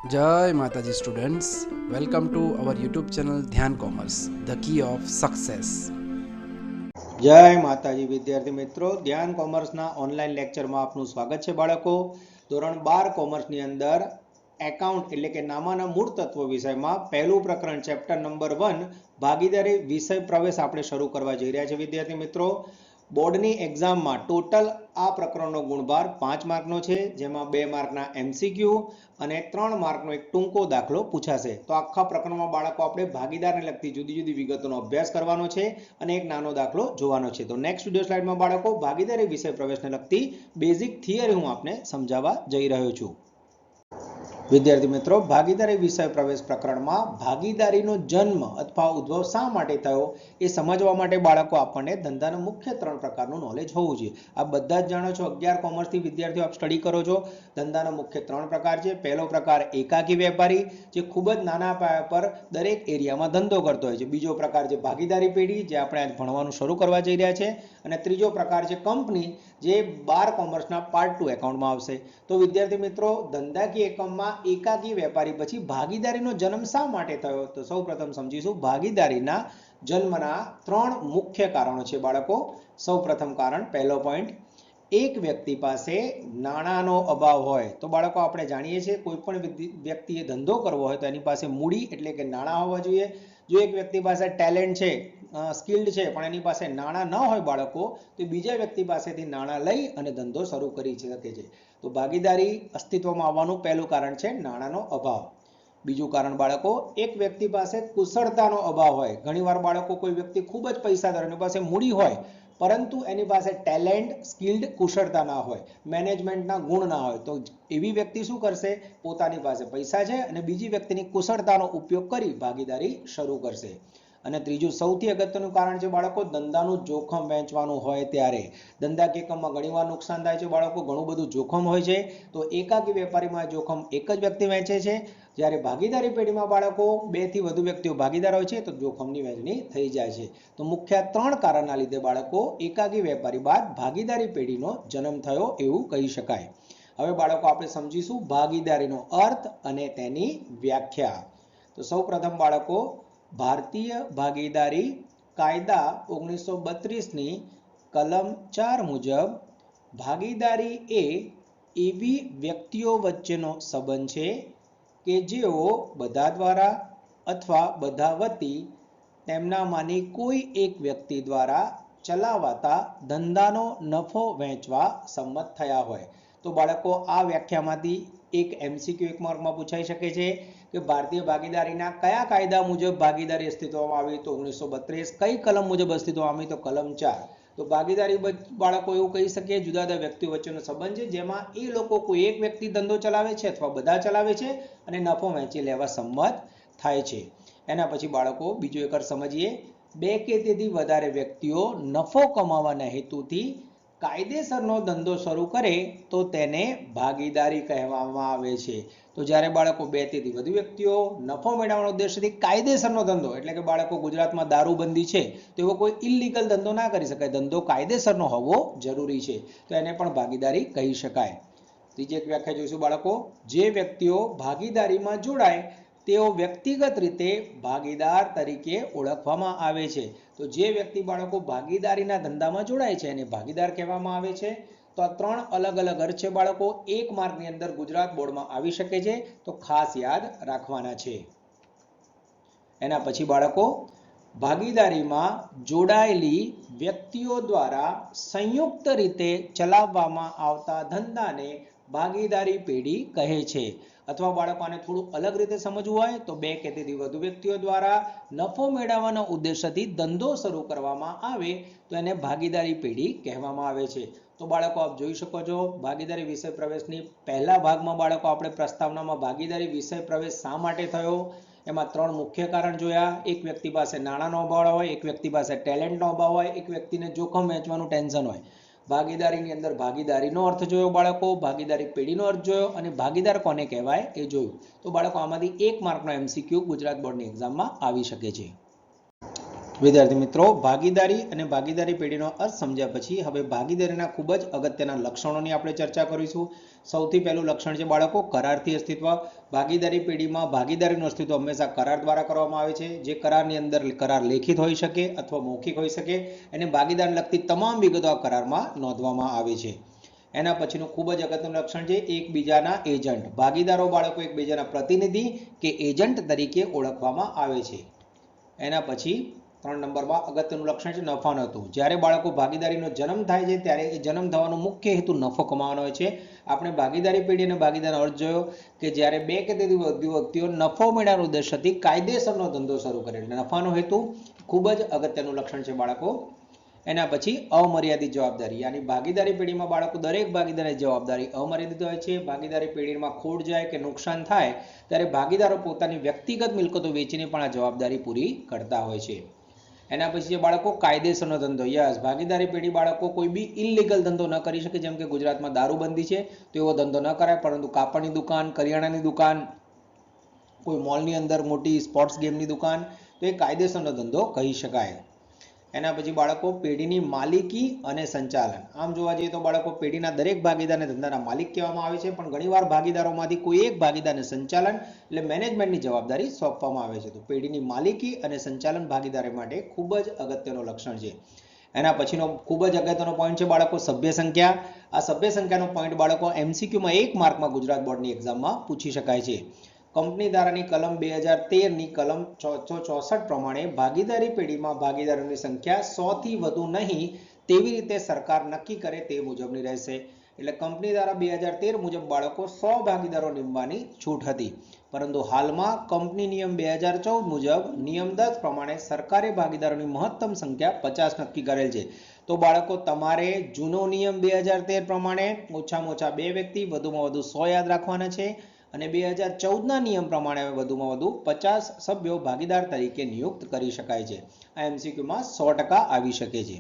જય Mataji students, welcome to our YouTube channel Dhyan commerce, the key of success. જય માતાજી વિદ્યાર્થી મિત્રો, ધ્યાન કોમર્સના ઓનલાઈન લેક્ચરમાં આપનું સ્વાગત છે. બાળકો, ધોરણ 12 કોમર્સની અંદર એકાઉન્ટ એટલે કે નામાના મૂળ તત્વો વિષયમાં પહેલું પ્રકરણ ચેપ્ટર નંબર 1 ભાગીદારી વિષય પ્રવેશ આપણે શરૂ કરવા જઈ રહ્યા છે. વિદ્યાર્થી મિત્રો, બોર્ડની એક્ઝામમાં ટોટલ આ પ્રકરણનો ગુણભાર 5 માર્કનો છે, જેમાં 2 માર્કના MCQ અને 3 માર્કનો એક ટૂંકો દાખલો પૂછાશે. તો આખા પ્રકરણમાં બાળકો આપણે ભાગીદારને લગતી જુદી જુદી વિગતોનો અભ્યાસ કરવાનો છે અને એક નાનો દાખલો જોવાનો છે. તો નેક્સ્ટ વિડિયો સ્લાઇડમાં બાળકો ભાગીદારી વિષય પ્રવેશને લગતી બેઝિક થિયરી હું આપને સમજાવવા જઈ રહ્યો છું. વિદ્યાર્થી મિત્રો, ભાગીદારી વિષય પ્રવેશ પ્રકરણમાં ભાગીદારીનો જન્મ અથવા ઉદ્ભવ શા માટે થયો એ સમજવા માટે બાળકો આપણને ધંધાના મુખ્ય 3 પ્રકારનું નોલેજ હોવું જોઈએ. આપ બધા જ જાણો છો, 11 કોમર્સથી વિદ્યાર્થીઓ આપ સ્ટડી કરો છો. ધંધાના મુખ્ય 3 પ્રકાર છે. પહેલો પ્રકાર એકાકી વેપારી, જે ખૂબ જ નાના પાયા પર દરેક એરિયામાં ધંધો કરતો હોય છે. બીજો પ્રકાર છે ભાગીદારી પેઢી, જે આપણે આજ ભણવાનું શરૂ કરવા જઈ રહ્યા છે. અને ત્રીજો પ્રકાર છે કંપની, જે 12 કોમર્સના પાર્ટ 2 એકાઉન્ટમાં આવશે. તો વિદ્યાર્થી મિત્રો, ધંધાકીય એકમમાં એકાકી વેપારી પછી ભાગીદારીનો જન્મ શા માટે થયો? તો સૌપ્રથમ સમજીશું ભાગીદારીના જન્મના 3 મુખ્ય કારણો છે બાળકો. સૌપ્રથમ કારણ, પહેલો પોઈન્ટ, એક વ્યક્તિ પાસે નાણાંનો અભાવ હોય. તો બાળકો આપણે જાણીએ છીએ, કોઈ પણ વ્યક્તિએ ધંધો કરવો હોય તો એની પાસે મૂડી એટલે કે નાણાં હોવા જોઈએ. જો એક વ્યક્તિ પાસે ટેલેન્ટ છે, સ્કિલ્ડ છે, પણ એની પાસે નાણાં ન હોય બાળકો, તો બીજા વ્યક્તિ પાસેથી નાણાં લઈ અને ધંધો શરૂ કરી શકે છે. તો ભાગીદારી અસ્તિત્વમાં આવવાનું પહેલું કારણ છે નાણાંનો અભાવ. બીજું કારણ બાળકો, એક વ્યક્તિ પાસે કુશળતાનો અભાવ હોય. ઘણીવાર બાળકો કોઈ વ્યક્તિ ખૂબ જ પૈસાદાર, એની પાસે મૂડી હોય, પરંતુ એની પાસે ટેલેન્ટ, સ્કિલ્ડ, કુશળતા ના હોય, મેનેજમેન્ટના ગુણ ના હોય. તો એવી વ્યક્તિ શું કરશે? પોતાની પાસે પૈસા છે અને બીજી વ્યક્તિની કુશળતાનો ઉપયોગ કરી ભાગીદારી શરૂ કરશે. અને ત્રીજું સૌથી અગત્યનું કારણ છે બાળકો, ધંધાનું જોખમ વહેંચવાનું હોય ત્યારે. ધંધાકીય એકમમાં ઘણીવાર નુકસાન થાય છે બાળકો, ઘણું બધું જોખમ હોય છે. તો એકાકી વેપારીમાં જોખમ એક જ વ્યક્તિ વહેંચે છે, જ્યારે ભાગીદારી પેઢીમાં બાળકો 2 થી વધુ વ્યક્તિઓ ભાગીદાર હોય છે, તો જોખમની વહેંચણી થઈ જાય છે. તો મુખ્ય 3 કારણના લીધે બાળકો એકાકી વેપારી બાદ ભાગીદારી પેઢીનો જન્મ થયો એવું કહી શકાય. હવે બાળકો આપણે સમજીશું ભાગીદારીનો અર્થ અને તેની વ્યાખ્યા. તો સૌપ્રથમ બાળકો, ભારતીય ભાગીદારી કાયદા 1932ની કલમ 4 મુજબ ભાગીદારી એ એવી વ્યક્તિઓ વચ્ચેનો સંબંધ છે કે જેઓ બધા દ્વારા અથવા બધા વતી તેમનામાંની કોઈ એક વ્યક્તિ દ્વારા ચલાવાતા ધંધાનો નફો વહેંચવા સંમત થયા હોય. તો બાળકો આ વ્યાખ્યામાંથી એક MCQ 1 માર્કમાં પૂછાઈ શકે છે કે ભારતીય ભાગીદારીના કયા કાયદા મુજબ ભાગીદારી અસ્તિત્વમાં આવી? તો 1932. કઈ કલમ મુજબ અસ્તિત્વમાં આવી? તો કલમ 4. તો ભાગીદારી બાળકો એવું કહી શકીએ, જુદા જુદા વ્યક્તિઓ વચ્ચેનો સંબંધ છે, જેમાં એ લોકો કોઈ એક વ્યક્તિ ધંધો ચલાવે છે અથવા બધા ચલાવે છે અને નફો વહેંચી લેવા સંમત થાય છે. એના પછી બાળકો બીજું એક સમજીએ, 2 કે તેથી વધારે વ્યક્તિઓ નફો કમાવાના હેતુથી કાયદેસરનો ધંધો શરૂ કરે તો તેને ભાગીદારી કહેવામાં આવે છે. તો જ્યારે બાળકો 2 થી વધુ વ્યક્તિઓ નફો મેળવવાના ઉદ્દેશ્યથી કાયદેસરનો ધંધો, એટલે કે બાળકો ગુજરાતમાં દારૂબંધી છે, તો એવો કોઈ ઇલીગલ ધંધો ના કરી શકાય, ધંધો કાયદેસરનો હોવો જરૂરી છે, તો એને પણ ભાગીદારી કહી શકાય. ત્રીજી એક વ્યાખ્યા જોઈશું બાળકો, જે વ્યક્તિઓ ભાગીદારીમાં જોડાય તેઓ વ્યક્તિગત રીતે ભાગીદાર તરીકે ઓળખવામાં આવે છે. તો જે વ્યક્તિ બાળકો ભાગીદારીના ધંધામાં જોડાય છે એને ભાગીદાર કહેવામાં આવે છે. તો આ 3 અલગ અલગ અર્થ છે બાળકો, 1 માર્કની અંદર ગુજરાત બોર્ડમાં આવી શકે છે, તો ખાસ યાદ રાખવાના છે. એના પછી બાળકો, ભાગીદારીમાં જોડાયેલી વ્યક્તિઓ દ્વારા સંયુક્ત રીતે ચલાવવામાં આવતા ધંધાને ભાગીદારી પેઢી કહે છે. અથવા બાળકો આને થોડું અલગ રીતે સમજવું હોય તો 2 કે તેથી વધુ વ્યક્તિઓ દ્વારા નફો મેળવવાના ઉદ્દેશ્યથી ધંધો શરૂ કરવામાં આવે તો એને ભાગીદારી પેઢી કહેવામાં આવે છે. તો બાળકો આપ જોઈ શકો છો, ભાગીદારી વિષય પ્રવેશની પહેલા ભાગમાં બાળકો આપણે પ્રસ્તાવનામાં ભાગીદારી વિષય પ્રવેશ શા માટે થયો એમાં 3 મુખ્ય કારણ જોયા. એક વ્યક્તિ પાસે નાણાંનો અભાવ હોય, એક વ્યક્તિ પાસે ટેલેન્ટનો અભાવ હોય, એક વ્યક્તિને જોખમ વહેંચવાનું ટેન્શન હોય. ભાગીદારીની અંદર ભાગીદારીનો અર્થ જોયો બાળકો, ભાગીદારી પેઢીનો અર્થ જોયો અને ભાગીદાર કોને કહેવાય એ જોયું. તો બાળકો આમાંથી 1 માર્કનો MCQ ગુજરાત બોર્ડની એક્ઝામમાં આવી શકે છે. વિદ્યાર્થી મિત્રો, ભાગીદારી અને ભાગીદારી પેઢીનો અર્થ સમજ્યા પછી હવે ભાગીદારીના ખૂબ જ અગત્યના લક્ષણોની આપણે ચર્ચા કરીશું. સૌથી પહેલું લક્ષણ છે બાળકો કરારથી અસ્તિત્વ. ભાગીદારી પેઢીમાં ભાગીદારીનું અસ્તિત્વ હંમેશા કરાર દ્વારા કરવામાં આવે છે. જે કરારની અંદર કરાર લેખિત હોઈ શકે અથવા મૌખિક હોઈ શકે અને ભાગીદારને લગતી તમામ વિગતો આ કરારમાં નોંધવામાં આવે છે. એના પછીનું ખૂબ જ અગત્યનું લક્ષણ છે એકબીજાના એજન્ટ. ભાગીદારો બાળકો એકબીજાના પ્રતિનિધિ કે એજન્ટ તરીકે ઓળખવામાં આવે છે. એના પછી 3 નંબરમાં અગત્યનું લક્ષણ છે નફાનું હેતુ. જ્યારે બાળકો ભાગીદારીનો જન્મ થાય છે ત્યારે એ જન્મ થવાનો મુખ્ય હેતુ નફો કમાવાનો હોય છે. આપણે ભાગીદારી પેઢી અને ભાગીદારનો અર્થ જોયો કે જ્યારે બે કે તેથી વધુ વ્યક્તિઓ નફો મેળવવાનો ઉદ્દેશથી કાયદેસરનો ધંધો શરૂ કરે એટલે નફાનો હેતુ ખૂબ જ અગત્યનું લક્ષણ છે બાળકો. એના પછી અમર્યાદિત જવાબદારી, યાની ભાગીદારી પેઢીમાં બાળકો દરેક ભાગીદારની જવાબદારી અમર્યાદિત હોય છે. ભાગીદારી પેઢીમાં ખોટ જાય કે નુકસાન થાય ત્યારે ભાગીદારો પોતાની વ્યક્તિગત મિલકતો વેચીને પણ આ જવાબદારી પૂરી કરતા હોય છે. એના પછી બાળકો કાયદેસરનો ધંધો. યસ, ભાગીદારી પેઢી બાળકો કોઈ બી ઇલીગલ ધંધો ન કરી શકે. જેમ કે ગુજરાતમાં દારૂબંધી છે તો એવો ધંધો ન કરાય, પરંતુ કાપડની દુકાન, કરિયાણાની દુકાન, કોઈ મોલની અંદર મોટી સ્પોર્ટ્સ ગેમની દુકાન, તો એ કાયદેસરનો ધંધો કહી શકાય. એના પછી બાળકો પેઢીની માલિકી અને સંચાલન. આમ જોવા જઈએ તો બાળકો પેઢીના દરેક ભાગીદારને ધંધાના માલિક કહેવામાં આવે છે, પણ ઘણીવાર ભાગીદારોમાંથી કોઈ એક ભાગીદારને સંચાલન એટલે મેનેજમેન્ટની જવાબદારી સોંપવામાં આવે છે. તો પેઢીની માલિકી અને સંચાલન ભાગીદારી માટે ખૂબ જ અગત્યનો લક્ષણ છે. એના પછીનો ખૂબ જ અગત્યનો પોઈન્ટ છે બાળકો સભ્ય સંખ્યા. આ સભ્ય સંખ્યાનો પોઈન્ટ બાળકો MCQમાં 1 માર્કમાં ગુજરાત બોર્ડની એક્ઝામમાં પૂછી શકાય છે. કંપની ધારાની કલમ 2013ની કલમ 664 પ્રમાણે ભાગીદારી પેઢીમાં ભાગીદારોની સંખ્યા 100 થી વધુ નહીં તેવી રીતે સરકાર નક્કી કરે તે મુજબની રહેશે. એટલે કંપની ધારા 2013 મુજબ બાળકો 100 ભાગીદારો નીમવાની છૂટ હતી, પરંતુ હાલમાં કંપની નિયમ 2014 મુજબ નિયમ 10 પ્રમાણે સરકારે ભાગીદારોની મહત્તમ સંખ્યા 50 નક્કી કરેલ છે. તો બાળકો તમારે જૂનો નિયમ 2013 પ્રમાણે ઓછામાં ઓછા 2 વ્યક્તિ, વધુમાં વધુ 100 યાદ રાખવાના છે અને 2014ના નિયમ પ્રમાણે વધુમાં વધુ 50 સભ્યો ભાગીદાર તરીકે નિયુક્ત કરી શકાય છે. આ MCQમાં 100% આવી શકે છે.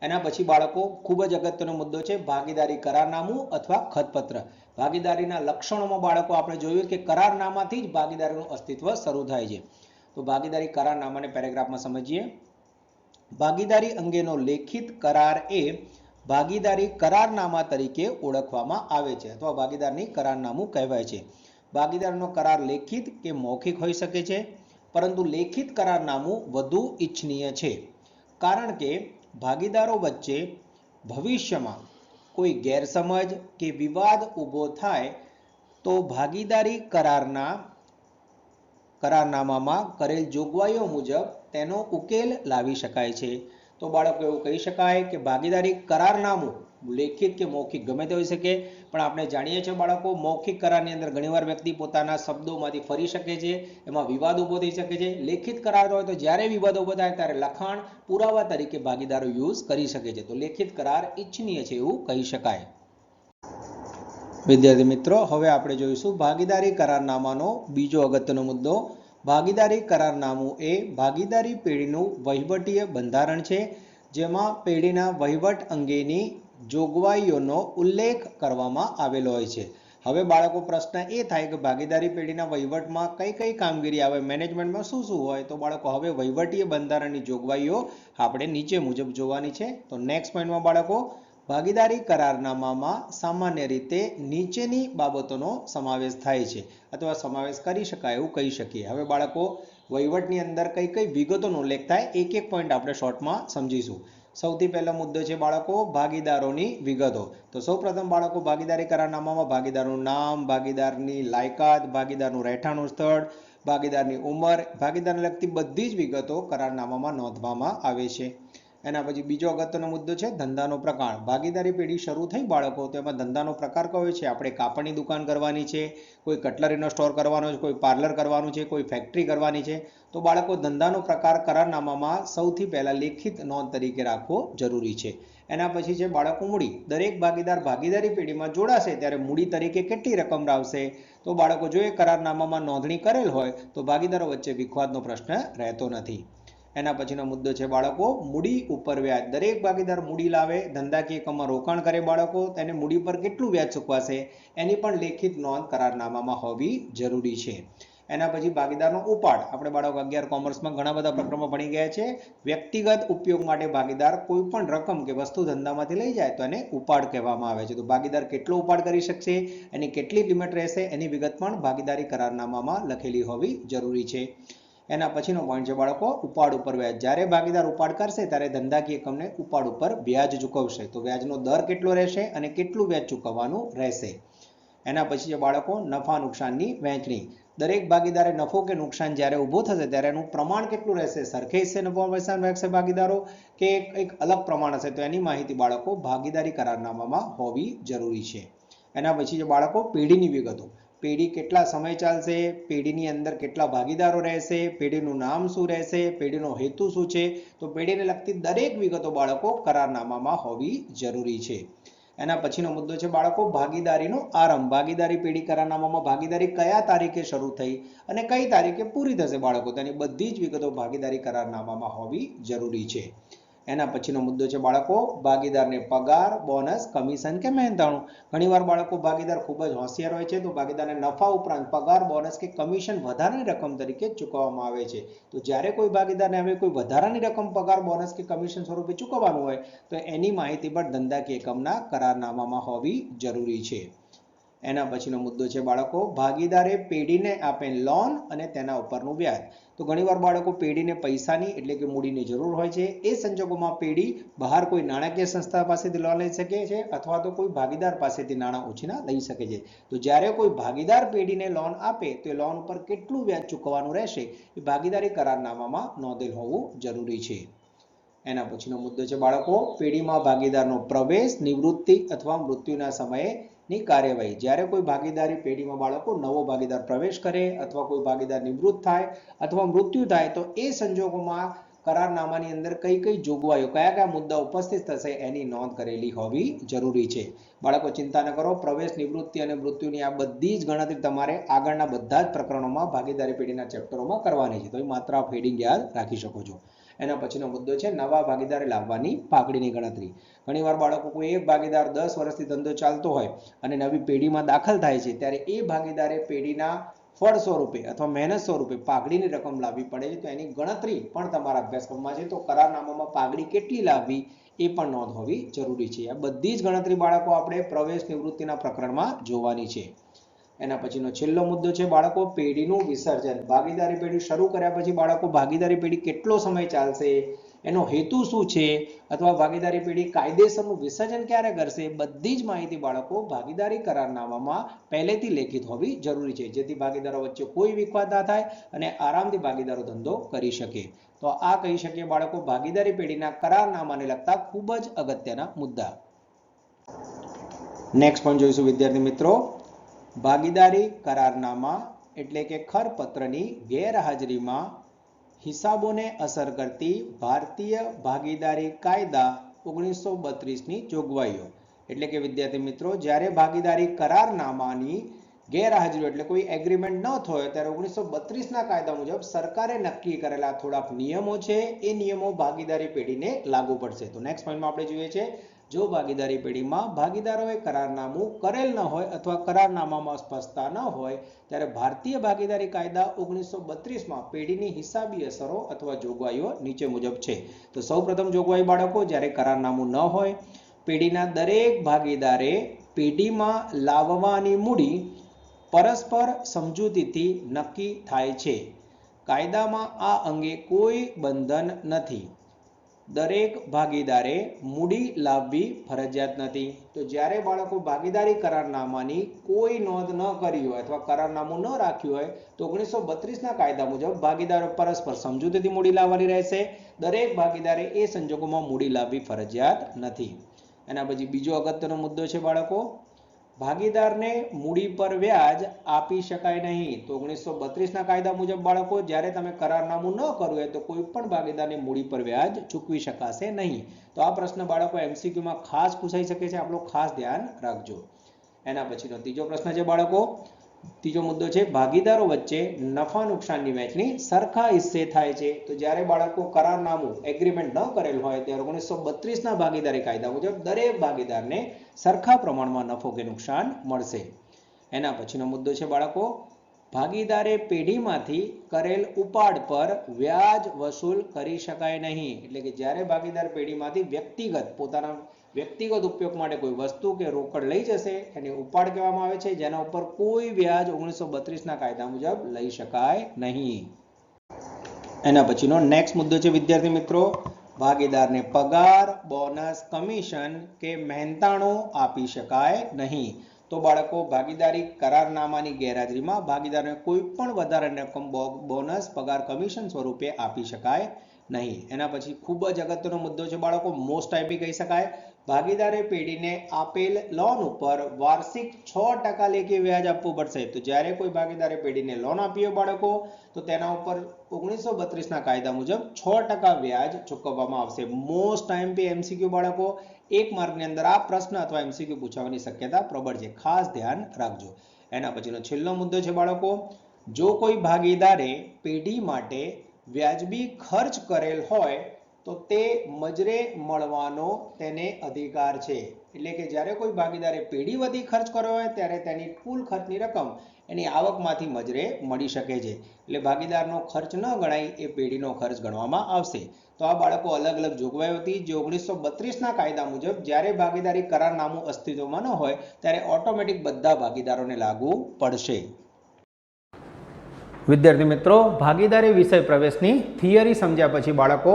એના પછી બાળકો ખૂબ જ અગત્યનો મુદ્દો છે ભાગીદારી કરારનામું અથવા ખતપત્ર. ભાગીદારીના લક્ષણોમાં બાળકો આપણે જોયું કે કરારનામાથી જ ભાગીદારીનું અસ્તિત્વ શરૂ થાય છે. તો ભાગીદારી કરારનામાને પેરેગ્રાફમાં સમજીએ. ભાગીદારી અંગેનો લેખિત કરાર એ ભાગીદારી કરારનામા તરીકે ઓળખવામાં આવે છે અથવા ભાગીદારની કરારનામું કહેવાય છે. ભાગીદારનો કરાર લેખિત કે મૌખિક હોઈ શકે છે, પરંતુ લેખિત કરારનામું વધુ ઈચ્છનીય છે, કારણ કે ભાગીદારો વચ્ચે ભવિષ્યમાં કોઈ ગેરસમજ કે વિવાદ ઊભો થાય તો ભાગીદારી કરારનામામાં કરેલ જોગવાઈઓ મુજબ તેનો ઉકેલ લાવી શકાય છે. તો બાળકો એવું કહી શકાય કે ભાગીદારી કરારનામું લેખિત કે મૌખિક ગમે તે હોઈ શકે, પણ આપણે જાણીએ છીએ બાળકો મૌખિક કરારની અંદર ઘણીવાર વ્યક્તિ પોતાના શબ્દોમાંથી ફરી શકે છે, એમાં વિવાદ ઊભો થઈ શકે છે. લેખિત કરાર હોય તો જ્યારે વિવાદ ઊભો થાય ત્યારે લખાણ પુરાવા તરીકે ભાગીદારો યુઝ કરી શકે છે. તો લેખિત કરાર ઈચ્છનીય છે એવું કહી શકાય. વિદ્યાર્થી મિત્રો, હવે આપણે જોઈશું ભાગીદારી કરારનામાનો બીજો અગત્યનો મુદ્દો. ભાગીદારી કરારનામું એ ભાગીદારી પેઢીનું વહીવટીય બંધારણ છે, જેમાં પેઢીના વહીવટ અંગેની જોગવાઈઓનો ઉલ્લેખ કરવામાં આવેલો હોય છે. હવે બાળકો પ્રશ્ન એ થાય કે ભાગીદારી પેઢીના વહીવટમાં કઈ કઈ કામગીરી આવે, મેનેજમેન્ટમાં શું શું હોય. તો બાળકો હવે વહીવટીય બંધારણની જોગવાઈઓ આપણે નીચે મુજબ જોવાની છે. તો નેક્સ્ટ પોઈન્ટમાં બાળકો ભાગીદારી કરારનામામાં સામાન્ય રીતે નીચેની બાબતોનો સમાવેશ થાય છે અથવા સમાવેશ કરી શકાય એવું કહી શકીએ. હવે બાળકો વહીવટની અંદર કઈ કઈ વિગતોનો ઉલ્લેખ થાય એક એક પોઈન્ટ આપણે શોર્ટમાં સમજીશું. સૌથી પહેલો મુદ્દો છે બાળકો ભાગીદારોની વિગતો. તો સૌપ્રથમ બાળકો ભાગીદારી કરારનામામાં ભાગીદારનું નામ, ભાગીદારની લાયકાત, ભાગીદારનું રહેઠાણનું સ્થળ, ભાગીદારની ઉંમર, ભાગીદારને લગતી બધી જ વિગતો કરારનામામાં નોંધવામાં આવે છે. એના પછી બીજો અગત્યનો મુદ્દો છે ધંધાનો પ્રકાર. ભાગીદારી પેઢી શરૂ થઈ બાળકો, તો એમાં ધંધાનો પ્રકાર કયો છે. આપણે કાપડની દુકાન કરવાની છે, કોઈ કટલરીનો સ્ટોર કરવાનો છે, કોઈ પાર્લર કરવાનું છે, કોઈ ફેક્ટરી કરવાની છે. તો બાળકો ધંધાનો પ્રકાર કરારનામામાં સૌથી પહેલા લેખિત નોંધ તરીકે રાખવો જરૂરી છે. એના પછી છે બાળકો મૂડી. દરેક ભાગીદાર ભાગીદારી પેઢીમાં જોડાશે ત્યારે મૂડી તરીકે કેટલી રકમ લાવશે. તો બાળકો જો એ કરારનામામાં નોંધણી કરેલ હોય તો ભાગીદારો વચ્ચે વિખવાદનો પ્રશ્ન રહેતો નથી. એના પછીનો મુદ્દો છે બાળકો મૂડી ઉપર વ્યાજ. દરેક ભાગીદાર મૂડી લાવે, ધંધાકીય એકમમાં રોકાણ કરે બાળકો, તેને મૂડી પર કેટલું વ્યાજ ચૂકવાશે એની પણ લેખિત નોંધ કરારનામામાં હોવી જરૂરી છે. એના પછી ભાગીદારનો ઉપાડ. આપણે બાળકો 11 કોમર્સમાં ઘણા બધા પ્રકરણો ભણી ગયા છે. વ્યક્તિગત ઉપયોગ માટે ભાગીદાર કોઈ પણ રકમ કે વસ્તુ ધંધામાંથી લઈ જાય તો એને ઉપાડ કહેવામાં આવે છે. તો ભાગીદાર કેટલો ઉપાડ કરી શકશે, એની કેટલી લિમિટ રહેશે, એની વિગત પણ ભાગીદારી કરારનામામાં લખેલી હોવી જરૂરી છે. એના પછીનો પોઈન્ટ છે બાળકો ઉપાડ ઉપર વ્યાજ. જ્યારે ભાગીદાર ઉપાડ કરશે ત્યારે ધંધાકીય એકમને ઉપાડ ઉપર વ્યાજ ચૂકવશે. તો વ્યાજનો દર કેટલો રહેશે અને કેટલું વ્યાજ ચૂકવવાનું રહેશે. એના પછી છે બાળકો નફા નુકસાનની વહેંચણી. દરેક ભાગીદારે નફો કે નુકસાન જ્યારે ઊભો થશે ત્યારે એનું પ્રમાણ કેટલું રહેશે, સરખે હિસ્સે નફો નુકસાન વહેંચશે ભાગીદારો કે એક અલગ પ્રમાણ હશે, તો એની માહિતી બાળકો ભાગીદારી કરારનામામાં હોવી જરૂરી છે. એના પછી છે બાળકો પેઢીની વિગતો. પેઢી કેટલા સમય ચાલશે, પેઢીની અંદર કેટલા ભાગીદારો રહેશે, પેઢીનું નામ શું રહેશે, પેઢીનો હેતુ શું છે, તો પેઢીને લગતી દરેક વિગતો બાળકો કરારનામામાં હોવી જરૂરી છે. એના પછીનો મુદ્દો છે બાળકો ભાગીદારીનો આરંભ. ભાગીદારી પેઢી કરારનામામાં ભાગીદારી કયા તારીખે શરૂ થઈ અને કઈ તારીખે પૂરી થશે બાળકો, તેની બધી જ વિગતો ભાગીદારી કરારનામામાં હોવી જરૂરી છે. એના પછીનો મુદ્દો છે બાળકો ભાગીદારને પગાર, બોનસ, કમિશન કે મહેનતાણું. ઘણીવાર બાળકો ભાગીદાર ખૂબ જ હોશિયાર હોય છે, તો ભાગીદારને નફા ઉપરાંત પગાર, બોનસ કે કમિશન વધારાની રકમ તરીકે ચૂકવવામાં આવે છે. તો જ્યારે કોઈ ભાગીદારને હવે કોઈ વધારાની રકમ પગાર, બોનસ કે કમિશન સ્વરૂપે ચૂકવવાનું હોય તો એની માહિતી પણ ધંધાકીય એકમના કરારનામામાં હોવી જરૂરી છે. એના પછીનો મુદ્દો છે બાળકો ભાગીદારે પેઢીને આપેલ લોન અને તેના ઉપરનું વ્યાજ. તો ઘણીવાર બાળકો પેઢીને પૈસાની એટલે કે મૂડીની જરૂર હોય છે. એ સંજોગોમાં પેઢી બહાર કોઈ નાણાકીય સંસ્થા પાસેથી લોન લઈ શકે છે અથવા તો કોઈ ભાગીદાર પાસેથી નાણાં ઉછીના લઈ શકે છે. તો જ્યારે કોઈ ભાગીદાર પેઢીને લોન આપે તો એ લોન ઉપર કેટલું વ્યાજ ચૂકવવાનું રહેશે એ ભાગીદારી કરારનામામાં નોંધેલ હોવું જરૂરી છે. એના પછીનો મુદ્દો છે બાળકો પેઢીમાં ભાગીદારનો પ્રવેશ, નિવૃત્તિ અથવા મૃત્યુના સમયે ની કાર્યવાહી. જ્યારે કોઈ ભાગીદારી પેઢીમાં બાળકો નવો ભાગીદાર પ્રવેશ કરે અથવા કોઈ ભાગીદાર નિવૃત્ત થાય અથવા મૃત્યુ થાય તો એ સંજોગોમાં કરારનામાની અંદર કઈ કઈ જોગવાઈઓ, કયા કયા મુદ્દા ઉપસ્થિત થશે એની નોંધ કરેલી હોવી જરૂરી છે. બાળકો ચિંતા ન કરો, પ્રવેશ, નિવૃત્તિ અને મૃત્યુની આ બધી જ ગણતરી તમારે આગળના બધા જ પ્રકરણોમાં ભાગીદારી પેઢીના ચેપ્ટરોમાં કરવાની છે. તો એ માત્ર આપ હેડિંગ યાદ રાખી શકો છો. એના પછીનો મુદ્દો છે નવા ભાગીદારે લાવવાની પાઘડીની ગણતરી. ઘણીવાર બાળકો કોઈ એક ભાગીદાર 10 વર્ષથી ધંધો ચાલતો હોય અને નવી પેઢીમાં દાખલ થાય છે ત્યારે એ ભાગીદારે પેઢીના ફળ સ્વરૂપે અથવા મહેનત સ્વરૂપે પાઘડીની રકમ લાવવી પડે છે. તો એની ગણતરી પણ તમારા અભ્યાસક્રમમાં છે. તો કરારનામામાં પાઘડી કેટલી લાવવી એ પણ નોંધ હોવી જરૂરી છે. આ બધી જ ગણતરી બાળકો આપણે પ્રવેશ નિવૃત્તિના પ્રકરણમાં જોવાની છે. એના પછીનો છેલ્લો મુદ્દો છે બાળકો પેઢીનું વિસર્જન. ભાગીદારી પેઢી શરૂ કર્યા પછી બાળકો ભાગીદારી પેઢી કેટલો સમય ચાલશે, એનો હેતુ શું છે અથવા ભાગીદારી પેઢી કાયદેસરનું વિસર્જન ક્યારે કરશે, બધી જ માહિતી બાળકો ભાગીદારી કરારનામામાં પહેલેથી લેખિત હોવી જરૂરી છે, જેથી ભાગીદારો વચ્ચે કોઈ વિવાદ ના થાય અને આરામથી ભાગીદારો ધંધો કરી શકે. તો આ કહી શકીએ બાળકો ભાગીદારી પેઢીના કરારનામાને લગતા ખૂબ જ અગત્યના મુદ્દા. નેક્સ્ટ પણ જોઈશું વિદ્યાર્થી મિત્રો, ભાગીદારી કરારનામા એટલે કે ખરપત્રની ગેરહાજરીમાં હિસાબોને અસર કરતી ભારતીય ભાગીદારી કાયદા 1932ની જોગવાઈઓ. એટલે કે વિદ્યાર્થી મિત્રો જ્યારે ભાગીદારી કરારનામાની ગેરહાજરી એટલે કોઈ એગ્રીમેન્ટ ન થયો ત્યારે 1932ના કાયદા મુજબ સરકારે નક્કી કરેલા થોડાક નિયમો છે એ નિયમો ભાગીદારી પેઢીને લાગુ પડશે. તો નેક્સ્ટ પોઈન્ટમાં આપણે જોઈએ છે જો ભાગીદારી પેઢીમાં ભાગીદારોએ કરારનામું કરેલ ન હોય અથવા કરારનામામાં સ્પષ્ટતા ન હોય ત્યારે ભારતીય ભાગીદારી કાયદા 1932માં પેઢીની હિસાબી અસરો અથવા જોગવાઈઓ નીચે મુજબ છે. તો સૌપ્રથમ જોગવાઈ બાળકો જ્યારે કરારનામું ન હોય, પેઢીના દરેક ભાગીદારે પેઢીમાં લાવવાની મૂડી પરસ્પર સમજૂતીથી નક્કી થાય છે. કાયદામાં આ અંગે કોઈ બંધન નથી. દરેક ભાગીદારે મૂડી લાવવી ફરજિયાત નથી. તો જ્યારે બાળકો ભાગીદારી કરારનામાની કોઈ નોંધ ન કરી હોય અથવા કરારનામું ન રાખ્યું હોય તો 1932ના કાયદા મુજબ ભાગીદારો પરસ્પર સમજૂતીથી મૂડી લાવવાની રહેશે. દરેક ભાગીદારે એ સંજોગોમાં મૂડી લાવવી ફરજિયાત નથી. એના પછી બીજો અગત્યનો મુદ્દો છે બાળકો ભાગીદારને મૂડી પર વ્યાજ આપી શકાય નહીં. તો 1932ના કાયદા મુજબ બાળકો જ્યારે તમે કરારનામું ન કર્યું હોય તો કોઈ પણ ભાગીદારને મૂડી પર વ્યાજ ચૂકવી શકાશે નહીં. તો આ પ્રશ્ન બાળકો MCQમાં ખાસ પૂછાઈ શકે છે, આપણો ખાસ ધ્યાન રાખજો. એના પછીનો ત્રીજો પ્રશ્ન છે બાળકો, ત્રીજો મુદ્દો છે ભાગીદારો વચ્ચે નફા નુકસાનની વહેંચણી સરખા હિસ્સે થાય છે. તો જ્યારે બાળકો કરારનામું એગ્રીમેન્ટ ન કરેલ હોય ત્યારે 1932ના ભાગીદારી કાયદા મુજબ દરેક ભાગીદારને સરખા પ્રમાણમાં નફો કે નુકસાન મળશે. એના પછીનો મુદ્દો છે બાળકો ભાગીદારે પેઢીમાંથી કરેલ ઉપાડ પર વ્યાજ વસૂલ કરી શકાય નહીં. એટલે કે જ્યારે ભાગીદાર પેઢીમાંથી પોતાના વ્યક્તિગત ઉપયોગ માટે કોઈ વસ્તુ કે રોકડ લઈ જશે એને ઉપાડ કહેવામાં આવે છે, જેના ઉપર કોઈ વ્યાજ 1932ના કાયદા મુજબ લઈ શકાય નહીં. એના પછીનો નેક્સ્ટ મુદ્દો છે વિદ્યાર્થી મિત્રો, ભાગીદારને પગાર, બોનસ, કમિશન કે મહેનતાણું આપી શકાય નહીં. તો બાળકો, ભાગીદારી કરારનામાની ગેરહાજરીમાં ભાગીદારને કોઈ પણ વધારાની રકમ બોનસ, પગાર, કમિશન સ્વરૂપે આપી શકાય નહીં. એના પછી ખૂબ જ અગત્યનો મુદ્દો છે બાળકો, મોસ્ટ આઈપી કહી શકાય, ભાગીદારે પેઢીને આપેલ લોન ઉપર વાર્ષિક 6% લેખે વ્યાજ આપવું પડશે. તો જ્યારે કોઈ ભાગીદારે પેઢીને લોન આપી હોય બાળકો, તો તેના ઉપર 1932ના કાયદા મુજબ 6% વ્યાજ ચૂકવવામાં આવશે. મોસ્ટ આઈએમપી એમસીક્યુ બાળકો, 1 માર્કની અંદર આ પ્રશ્ન અથવા એમસીક્યુ પૂછવાની શક્યતા પ્રબળ છે, ખાસ ધ્યાન રાખજો. એના પછીનો છેલ્લો મુદ્દો છે બાળકો, જો કોઈ ભાગીદારે પેઢી માટે વ્યાજબી ખર્ચ કરેલ હોય તો તે મજરે મળવાનો તેને અધિકાર છે. એટલે કે જ્યારે કોઈ ભાગીદારે પેઢી વધી ખર્ચ કર્યો હોય ત્યારે તેની કુલ ખર્ચની રકમ એની આવકમાંથી મજરે મળી શકે છે. એટલે ભાગીદારનો ખર્ચ ન ગણાય, એ પેઢીનો ખર્ચ ગણવામાં આવશે. તો આ બાળકો અલગ અલગ જોગવાઈઓ હતી જે 1932ના કાયદા મુજબ જ્યારે ભાગીદારી કરારનામું અસ્તિત્વમાં ન હોય ત્યારે ઓટોમેટિક બધા ભાગીદારોને લાગુ પડશે. વિદ્યાર્થી મિત્રો, ભાગીદારી વિષય પ્રવેશની થિયરી સમજ્યા પછી બાળકો